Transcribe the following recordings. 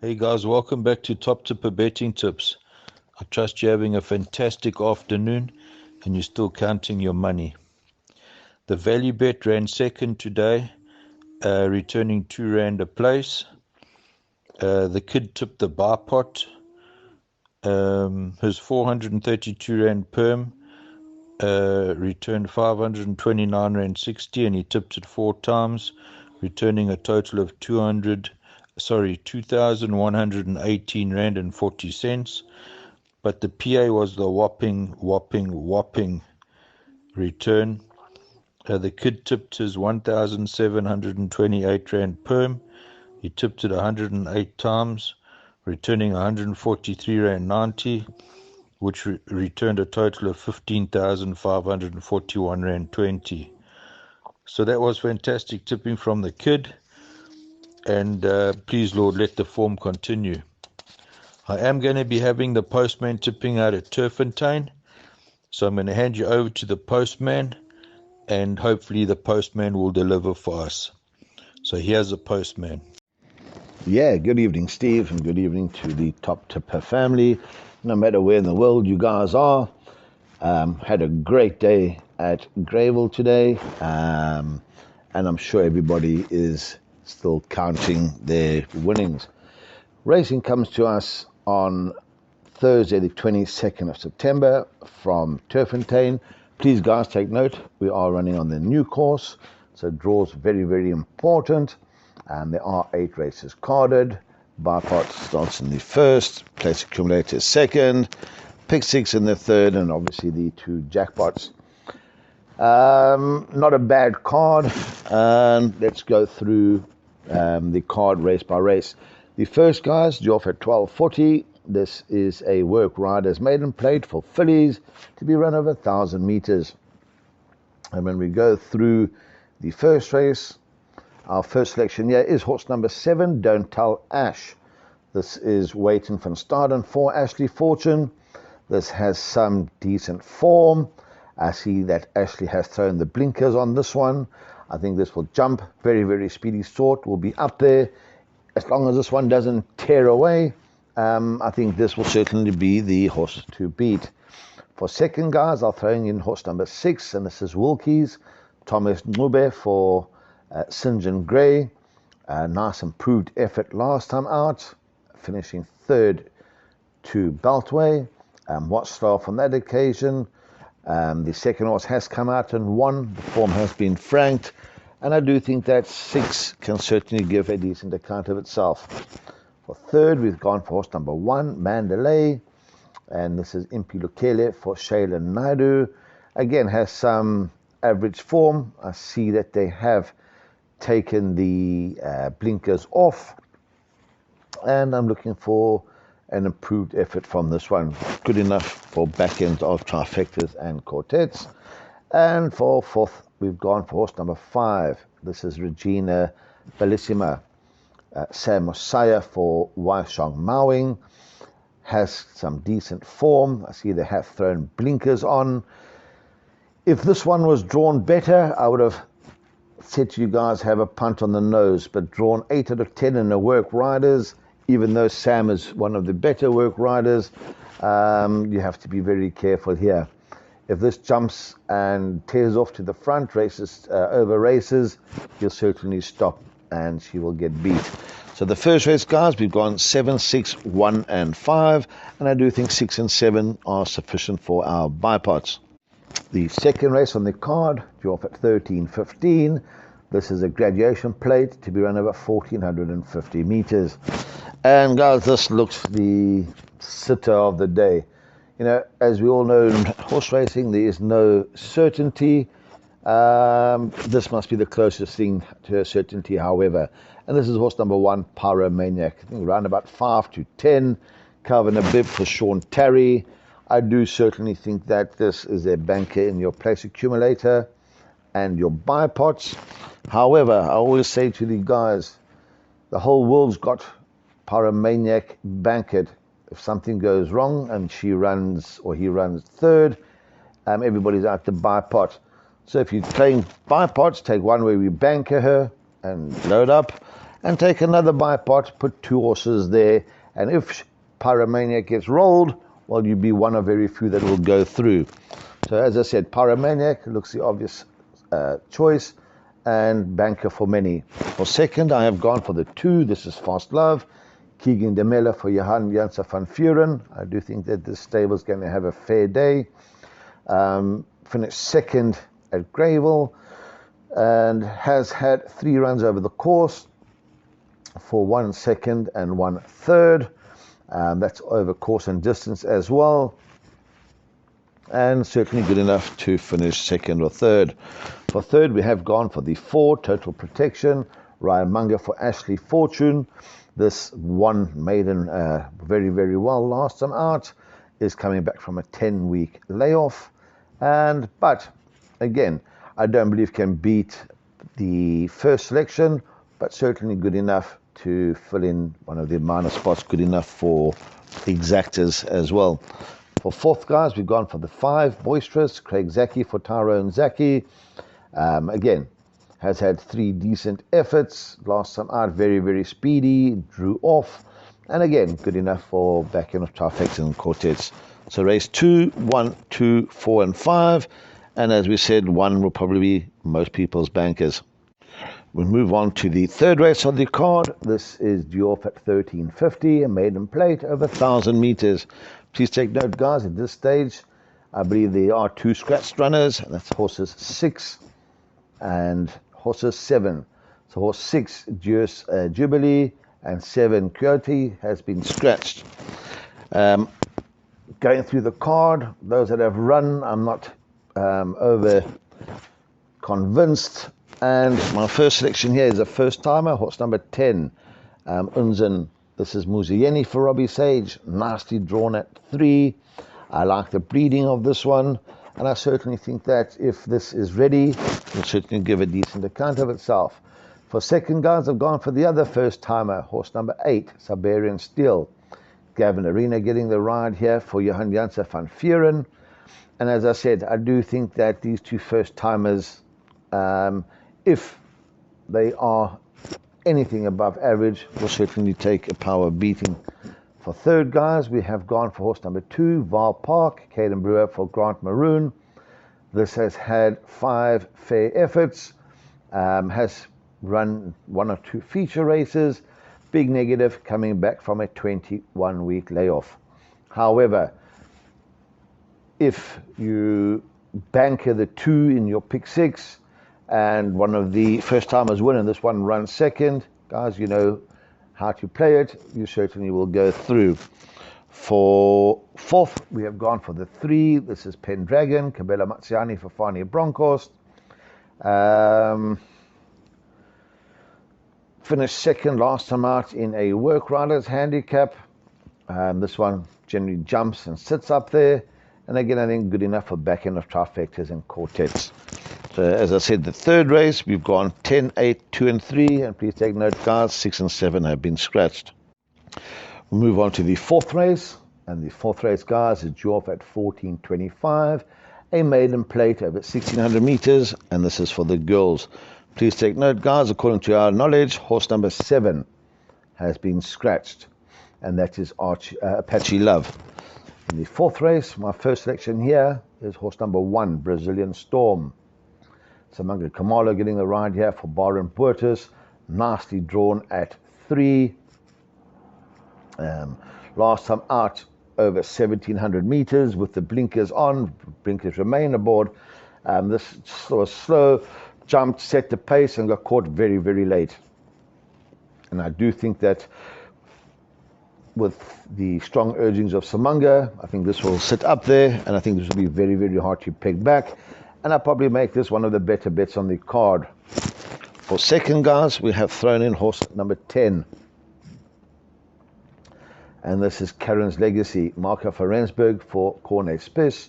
Hey guys, welcome back to Top Tipper Betting Tips. I trust you're having a fantastic afternoon and you're still counting your money. The value bet ran second today, returning £2 a place. The kid tipped the bar pot. His £432 perm returned £529.60 and he tipped it 4 times, returning a total of £2,118.40. But the PA was the whopping return. The kid tipped his £1,728 perm. He tipped it 108 times, returning £143.90, which returned a total of £15,541.20. So that was fantastic tipping from the kid. And please, Lord, let the form continue. I am going to be having the postman tipping out at Turffontein. So I'm going to hand you over to the postman, and hopefully the postman will deliver for us. So here's the postman. Yeah, good evening, Steve, and good evening to the Top Tipper family. No matter where in the world you guys are, had a great day at Greyville today, and I'm sure everybody is still counting their winnings. Racing comes to us on Thursday, the 22nd of September from Turffontein. Please, guys, take note. We are running on the new course, so draws very, very important. And there are 8 races carded. Bar pot starts in the first, place accumulator second, pick 6 in the third, and obviously the 2 jackpots. Not a bad card. Let's go through the card race by race. The first, guys, due off at 12:40. This is a work riders maiden plate for fillies to be run over 1,000 meters. And when we go through the first race, our first selection here is horse number 7, Don't Tell Ash. This is waiting from Staden for Ashley Fortune. This has some decent form. I see that Ashley has thrown the blinkers on this one. I think this will jump. Very, very speedy sort. Will be up there. As long as this one doesn't tear away, I think this will certainly be the horse to beat. For second, guys, I'll throw in horse number 6, and this is Wilkie's. Thomas Ngube for St. John Grey. Nice improved effort last time out, finishing third to Beltway. Watchstar on that occasion. The second horse has come out and won. The form has been franked, and I do think that 6 can certainly give a decent account of itself. For third, we've gone for horse number 1, Mandalay, and this is Impi Lukele for Shayla Naidu. Again, has some average form. I see that they have taken the blinkers off, and I'm looking for an improved effort from this one. Good enough for back ends of trifectas and quartets. And for fourth, we've gone for horse number 5. This is Regina Bellissima. Sam Mosiah for Waishong Mowing. Has some decent form. I see they have thrown blinkers on. If this one was drawn better, I would have said to you guys, have a punt on the nose, but drawn 8 out of 10 in the work riders, even though Sam is one of the better work riders, you have to be very careful here. If this jumps and tears off to the front, over races, he'll certainly stop and she will get beat. So the first race, guys, we've gone 7, 6, 1, and 5, and I do think 6 and 7 are sufficient for our bipods. The second race on the card, due off at 13:15. This is a graduation plate to be run over 1,450 meters. And guys, this looks the sitter of the day. You know, as we all know, in horse racing, there is no certainty. This must be the closest thing to a certainty, however. And this is horse number 1, Pyromaniac. I think around about 5 to 10. Calvin a bib for Sean Terry. I do certainly think that this is a banker in your place accumulator and your buy pots. However, I always say to the guys, the whole world's got Pyromaniac bankered. If something goes wrong and she runs or he runs third, everybody's out to buy pot. So if you're playing buy pots, take one where we banker her and load up. and take another buy pot, put 2 horses there, and if Pyromaniac gets rolled, well, you'd be one of very few that will go through. So as I said, Pyromaniac looks the obvious choice, and banker for many. For second, I have gone for the 2. This is Fast Love. Keegan de Melle for Johan Janse van Vuren. I do think that this stable is going to have a fair day. Finished second at Greyville and has had 3 runs over the course for 1 second and 1 third. That's over course and distance as well, and certainly good enough to finish second or third. For third, we have gone for the 4, Total Protection. Ryan Munger for Ashley Fortune. This one maiden very, very well last time out, is coming back from a 10-week layoff. But again, I don't believe can beat the first selection, but certainly good enough to fill in one of the minor spots, good enough for exactors as well. For fourth, guys, we've gone for the 5, Boisterous, Craig Zaki for Tyrone Zaki. Again, has had 3 decent efforts. Last time out, very, very speedy, drew off. And again, good enough for back end of trifectas and quartets. So race 2, 1, 2, 4, and 5. And as we said, 1 will probably be most people's bankers. We move on to the third race on the card. This is due off at 1350, a maiden plate over 1,000 meters. Please take note, guys, at this stage, I believe there are 2 scratched runners, and that's horses 6 and horses 7. So horse 6, Jubilee, and 7, Coyote, has been scratched. Going through the card, those that have run, I'm not over convinced. And my first selection here is a first timer, horse number 10, Unzen. This is Muzayeni for Robbie Sage, nicely drawn at 3. I like the breeding of this one, and I certainly think that if this is ready, it certainly give a decent account of itself. For second, guys, I've gone for the other first timer, horse number 8, Siberian Steel. Gavin Arena getting the ride here for Johan Janse van Vuren. And as I said, I do think that these 2 first timers, if they are anything above average, will certainly take a power beating. For third, guys, we have gone for horse number 2, Val Park, Caden Brewer for Grant Maroon. This has had 5 fair efforts, has run 1 or 2 feature races, big negative coming back from a 21-week layoff. However, if you banker the 2 in your pick 6, and one of the first timers win and this one runs second, guys, you know how to play it, you certainly will go through. For fourth, we have gone for the 3. This is Pendragon, Cabela Matsiani for Fani Broncos. Finished second last time out in a work riders handicap. This one generally jumps and sits up there. And again, I think good enough for back end of trifectas and quartets. So as I said, the third race, we've gone 10, 8, 2, and 3. And please take note, guys, 6 and 7 have been scratched. We'll move on to the fourth race. And the fourth race, guys, is due off at 1425. A maiden plate over 1,600 meters. And this is for the girls. Please take note, guys, according to our knowledge, horse number 7 has been scratched. And that is Apache Love. In the fourth race, my first selection here is horse number 1, Brazilian Storm. Samanga Kamalo getting the ride here for Baron Puertas, nicely drawn at 3. Last time out over 1,700 meters with the blinkers on, blinkers remain aboard. This was slow, jumped, set the pace, and got caught very, very late. And I do think that with the strong urgings of Samanga, I think this will sit up there, and I think this will be very, very hard to peg back. And I'll probably make this one of the better bets on the card. For second, guys, we have thrown in horse number 10. And this is Karen's Legacy, Marco Ferensberg for Cornet Spiss.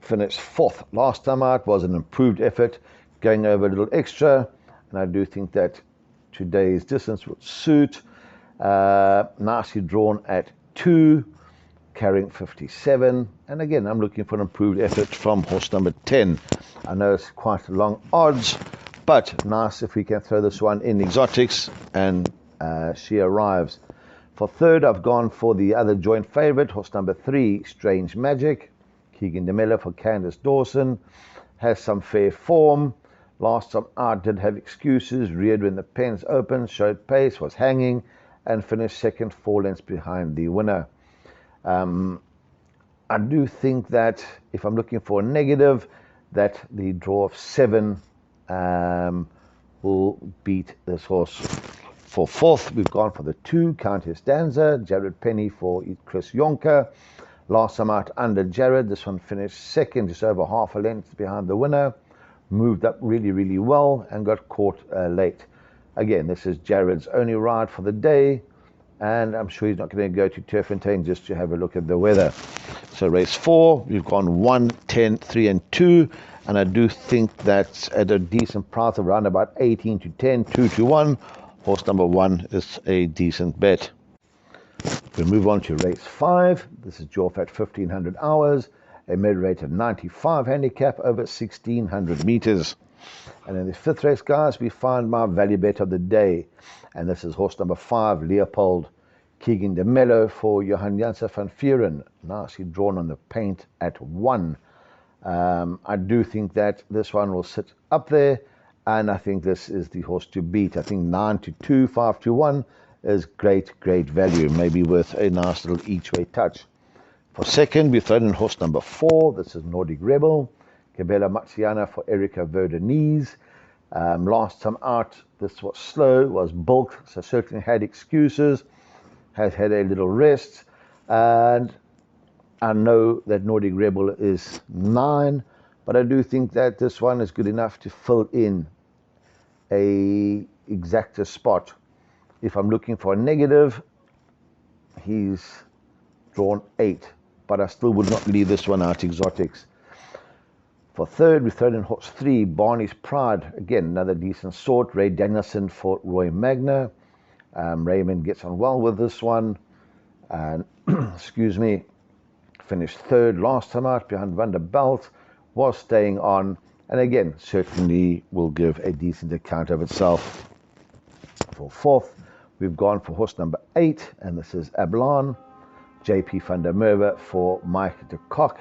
Finished 4th last time out, was an improved effort, going over a little extra. And I do think that today's distance would suit. Nicely drawn at 2, carrying 57. And again, I'm looking for an improved effort from horse number 10. I know it's quite long odds, But nice if we can throw this one in exotics, and she arrives. For third, I've gone for the other joint favourite, horse number 3, Strange Magic. Keegan DeMiller for Candice Dawson. Has some fair form. Last time out did have excuses, reared when the pens opened, showed pace, was hanging, and finished second, 4 lengths behind the winner. I do think that if I'm looking for a negative, that the draw of 7 will beat this horse. For fourth, we've gone for the 2, Countess Danza, Jared Penny for Chris Yonker. Last time out under Jared, this one finished second, just over half a length behind the winner. Moved up really, really well and got caught late. Again, this is Jared's only ride for the day, and I'm sure he's not going to go to Turffontein just to have a look at the weather. So race 4, we've gone 1, 10, 3 and 2, and I do think that's at a decent price of around about 18 to 10, 2 to 1. Horse number 1 is a decent bet. We move on to race 5. This is Jorf at 1500 hours, a mid-rated 95 handicap over 1600 meters. And in the 5th race, guys, we find my value bet of the day. And this is horse number 5, Leopold. Keegan de Mello for Johan Janssen van Vuren. Nicely drawn on the paint at 1. I do think that this one will sit up there, and I think this is the horse to beat. I think 9 to 2, 5 to 1 is great value, maybe worth a nice little each-way touch. For second, we've thrown in horse number 4. This is Nordic Rebel. Cabela Maxiana for Erica Verdenise. Last time out, this was slow, was bulked, so certainly had excuses, has had a little rest, and I know that Nordic Rebel is 9, but I do think that this one is good enough to fill in a exacta spot. If I'm looking for a negative, he's drawn 8, but I still would not leave this one out exotics. For third, we thrown in horse 3, Barney's Pride. Again, another decent sort. Ray Danielson for Roy Magna. Raymond gets on well with this one. And, excuse me, finished third last time out behind Vanderbilt. Was staying on. And again, certainly will give a decent account of itself. For fourth, we've gone for horse number 8. And this is Ablan. JP van der Merwe for Mike de Kock.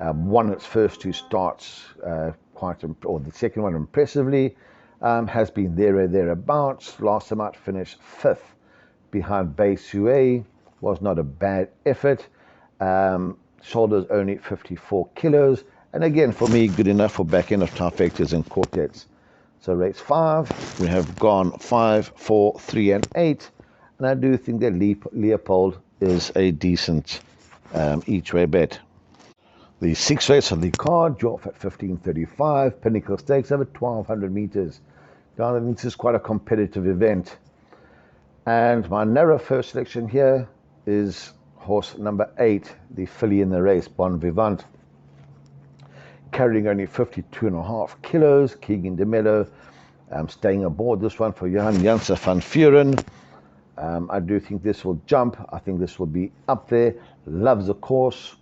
Won its first 2 starts or the second one impressively. Has been there or thereabouts. Last time out finished 5th behind Bay Sue. Was not a bad effort. Shoulders only 54 kilos. And again, for me, good enough for back end of trifectas and quartets. So race 5, we have gone 5, 4, 3 and 8. And I do think that Leopold is a decent each way bet. The 6th race of the card, Jorf at 1535, Pinnacle Stakes over 1200 meters. I think this is quite a competitive event. And my narrow first selection here is horse number 8, the filly in the race, Bon Vivant. Carrying only 52.5 kilos, Keegan de Mello staying aboard this one for Johan Janssen van Vuren. I do think this will jump. I think this will be up there. Loves the course.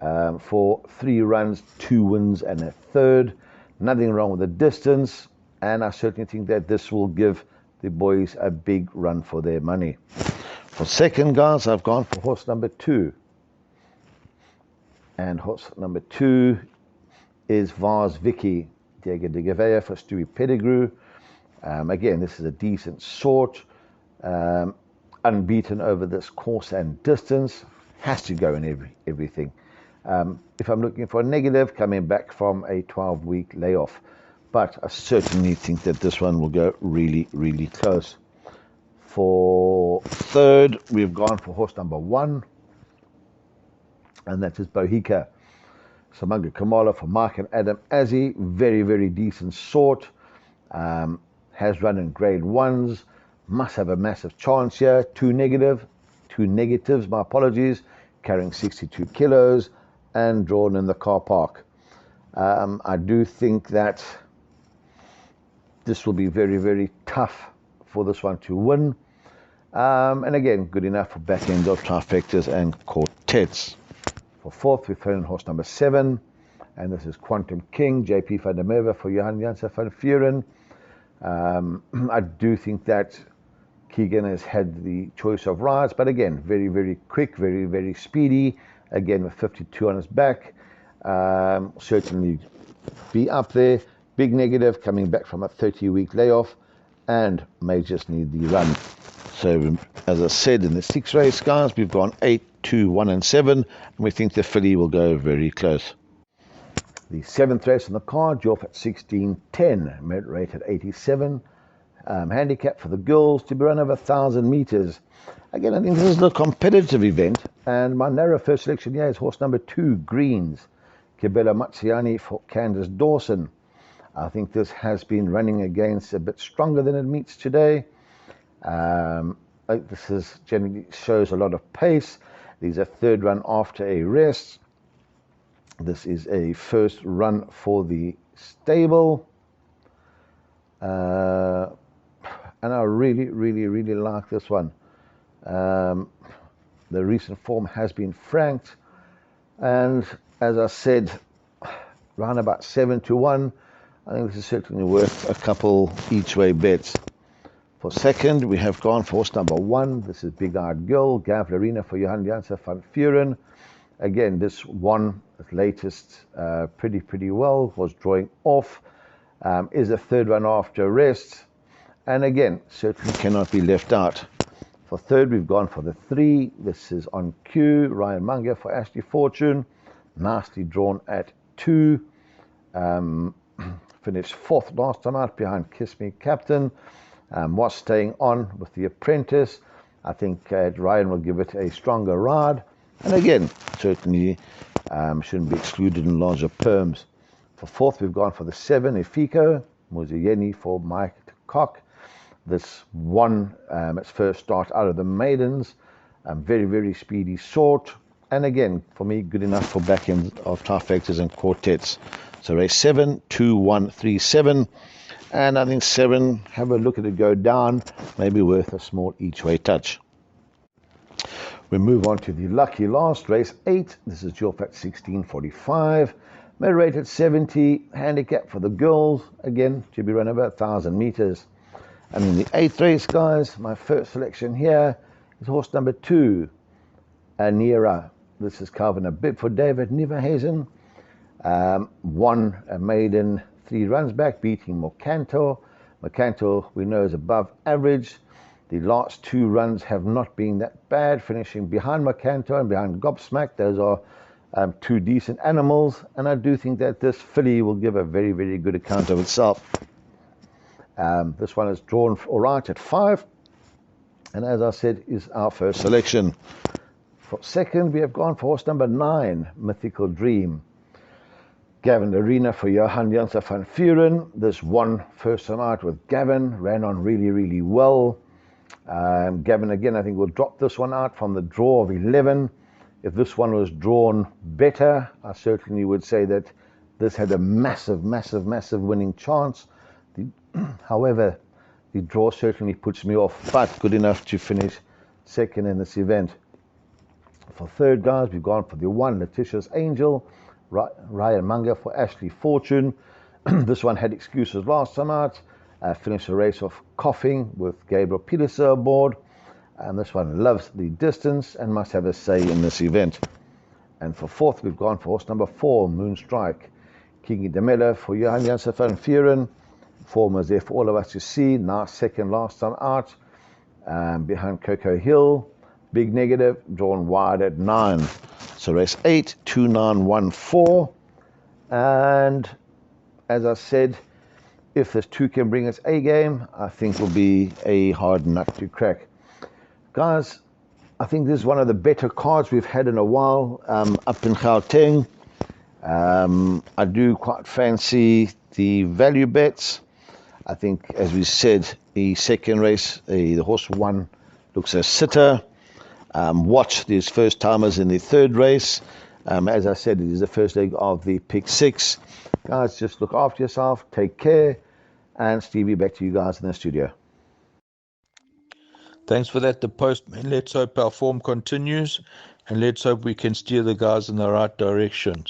For 3 runs, 2 wins and a third. Nothing wrong with the distance, and I certainly think that this will give the boys a big run for their money. For second, guys, I've gone for horse number 2. And horse number 2 is Vars Vicky, Diego de Gavea for Stewie Pettigrew. Again, this is a decent sort. Unbeaten over this course and distance. Has to go in everything. If I'm looking for a negative, coming back from a 12-week layoff. But I certainly think that this one will go really close. For third, we've gone for horse number 1. And that is Bohica. Samanga Kamala for Mark and Adam Azzi. Very decent sort. Has run in grade 1s. Must have a massive chance here. 2 negatives, my apologies. Carrying 62 kilos. And drawn in the car park. I do think that this will be very tough for this one to win. And again, good enough for back end of trifectas and quartets. For fourth, we throw in horse number 7, And this is Quantum King, JP van der Merwe for Johan Janssen van Vuren. I do think that Keegan has had the choice of rides, but again, very, very quick, very, very speedy. Again, with 52 on his back. Certainly be up there. Big negative coming back from a 30-week layoff, and may just need the run. So, as I said, in the 6th race, guys, we've gone 8, 2, 1, and 7, and we think the filly will go very close. The 7th race on the card, you're off at 16.10, merit rate at 87. Handicap for the girls to be run over 1,000 meters. Again, I think this is a competitive event, and my narrow first selection here is horse number 2, Greens, Kibela Matsiani for Candace Dawson. I think this has been running against a bit stronger than it meets today. This is generally shows a lot of pace. These are third run after a rest. This is a first run for the stable. And I really, really, really like this one. The recent form has been franked. And as I said, round about 7 to 1. I think this is certainly worth a couple each way bets. For second, we have gone for horse number 1. This is Big Eyed Girl, Gav Larina for Johan Janssen van Vuren. Again, this won its latest pretty well, was drawing off, is a third run after rest, and again, certainly cannot be left out. For third, we've gone for the 3. This is On Cue, Ryan Munger for Ashley Fortune, nicely drawn at 2. Finished 4th last time out behind Kiss Me Captain. Was staying on with the Apprentice. I think Ryan will give it a stronger ride. And again, certainly shouldn't be excluded in larger perms. For 4th, we've gone for the 7, Efiko, Muziyeni for Mike Cock. This won its first start out of the maidens. Very, very speedy sort. And again, for me, good enough for back end of trifectas and quartets. So race 7, 2, 1, 3, 7. And I think 7, have a look at it go down, maybe worth a small each way touch. We move on to the lucky last, race 8. This is Jilf at 16.45. Merit rate at 70. Handicap for the girls, again, to be run over 1,000 meters. And in the 8th race, guys, my first selection here is horse number 2, Anira. This is carving a bib for David Niverhazen. Won a maiden 3 runs back, beating Mocanto. Mocanto, we know, is above average. The last 2 runs have not been that bad, finishing behind Mocanto and behind Gobsmack. Those are 2 decent animals, and I do think that this filly will give a very, very good account of itself. This one is drawn all right at 5, and as I said, is our first selection. For second, we have gone for horse number 9, Mythical Dream. Gavin Arena for Johan Janssen van Vuren. This won first time out with Gavin, ran on really, really well. Gavin, again, I think will drop this one out from the draw of 11. If this one was drawn better, I certainly would say that this had a massive, massive, massive winning chance. However, the draw certainly puts me off, but good enough to finish second in this event. For third, guys, we've gone for the 1, Letitia's Angel, Ryan Munger for Ashley Fortune. This one had excuses last time out. Finished the race off coughing with Gabriel Peterson aboard. And this one loves the distance and must have a say in this event. And for fourth, we've gone for horse number 4, Moonstrike. King Demelo for Johan Janssen van Vuren. Form was there for all of us to see. Now second last time out. Behind Coco Hill. Big negative, drawn wide at 9. So race 8, 2, 9, 1, 4. And as I said, if this 2 can bring its A game, I think will be a hard nut to crack. Guys, I think this is one of the better cards we've had in a while up in Gauteng. I do quite fancy the value bets. I think, as we said, the second race, the horse 1 looks a sitter. Watch these first timers in the third race. As I said, it is the first leg of the pick 6. Guys, just look after yourself, take care, and Stevie, back to you guys in the studio. Thanks for that, the postman. Let's hope our form continues, and let's hope we can steer the guys in the right direction.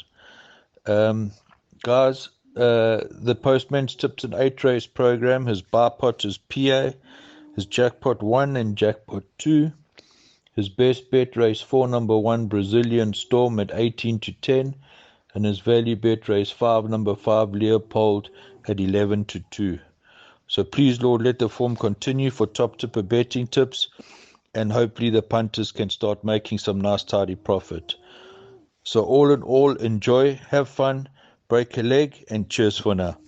Guys, the Postman's Tips and 8 race program has bipot as PA, his jackpot 1 and jackpot 2. His best bet race 4 number 1 Brazilian Storm at 18 to 10, and his value bet race 5 number 5 Leopold at 11 to 2. So please, Lord, let the form continue for top tipper betting tips, and hopefully the punters can start making some nice tidy profit. So all in all, enjoy, have fun, break a leg, and cheers for now.